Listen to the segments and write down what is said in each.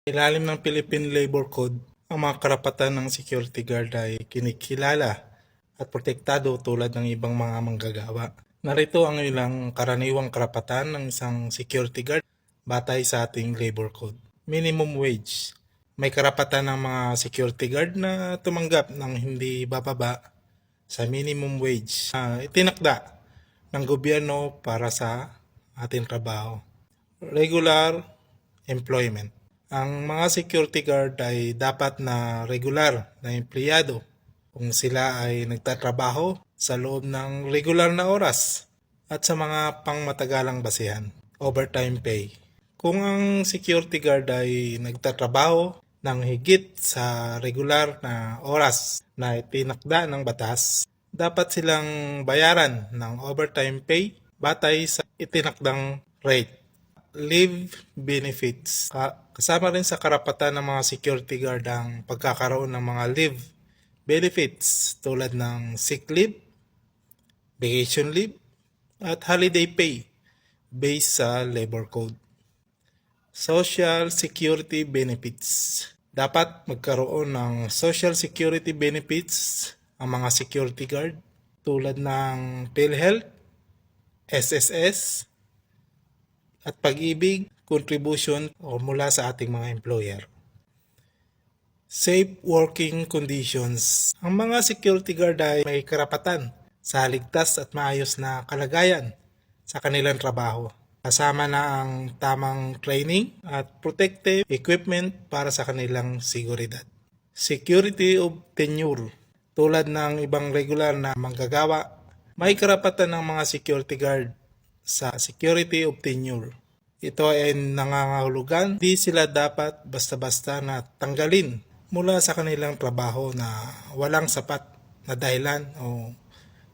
Ilalim ng Philippine Labor Code, ang mga karapatan ng security guard ay kinikilala at protektado tulad ng ibang mga manggagawa. Narito ang ilang karaniwang karapatan ng isang security guard batay sa ating labor code. Minimum wage. May karapatan ng mga security guard na tumanggap ng hindi bababa sa minimum wage na itinakda ng gobyerno para sa ating trabaho. Regular employment. Ang mga security guard ay dapat na regular na empleyado kung sila ay nagtatrabaho sa loob ng regular na oras at sa mga pangmatagalang basihan, overtime pay. Kung ang security guard ay nagtatrabaho ng higit sa regular na oras na itinakda ng batas, dapat silang bayaran ng overtime pay batay sa itinakdang rate. Leave benefits. Kasama rin sa karapatan ng mga security guard ang pagkakaroon ng mga leave benefits tulad ng sick leave, vacation leave, at holiday pay based sa labor code. Social security benefits. Dapat magkaroon ng social security benefits ang mga security guard tulad ng PhilHealth, SSS, at pag-ibig, contribution o mula sa ating mga employer. Safe working conditions. Ang mga security guard ay may karapatan sa ligtas at maayos na kalagayan sa kanilang trabaho. Kasama na ang tamang training at protective equipment para sa kanilang seguridad. Security of tenure. Tulad ng ibang regular na manggagawa, may karapatan ng mga security guard sa security of tenure. Ito ay nangangahulugan, di sila dapat basta-basta na tanggalin mula sa kanilang trabaho na walang sapat na dahilan o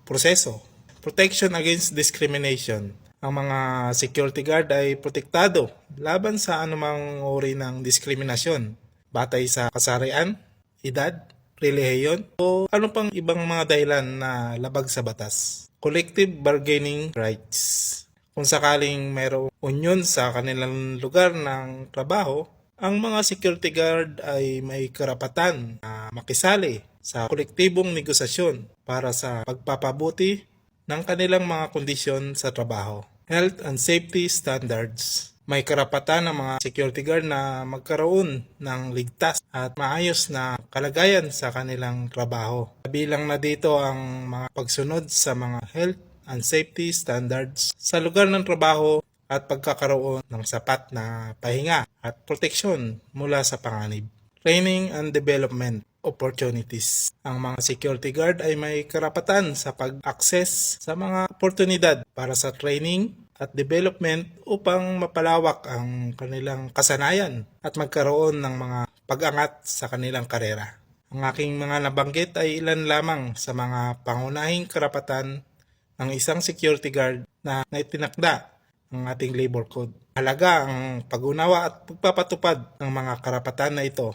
proseso. Protection against discrimination. Ang mga security guard ay protektado laban sa anumang uri ng diskriminasyon batay sa kasarian, edad, relihiyon o ano pang ibang mga dahilan na labag sa batas. Collective bargaining rights. Kung sakaling mayroong union sa kanilang lugar ng trabaho, ang mga security guard ay may karapatan na makisali sa kolektibong negosasyon para sa pagpapabuti ng kanilang mga kondisyon sa trabaho. Health and safety standards. May karapatan ng mga security guard na magkaroon ng ligtas at maayos na kalagayan sa kanilang trabaho. Kabilang na dito ang mga pagsunod sa mga health and safety standards sa lugar ng trabaho at pagkakaroon ng sapat na pahinga at proteksyon mula sa panganib. Training and development opportunities. Ang mga security guard ay may karapatan sa pag-access sa mga oportunidad para sa training at development upang mapalawak ang kanilang kasanayan at magkaroon ng mga pag-angat sa kanilang karera. Ang aking mga nabanggit ay ilan lamang sa mga pangunahing karapatan ng isang security guard na itinakda ng ating labor code. Halaga ang pag-unawa at pagpapatupad ng mga karapatan na ito.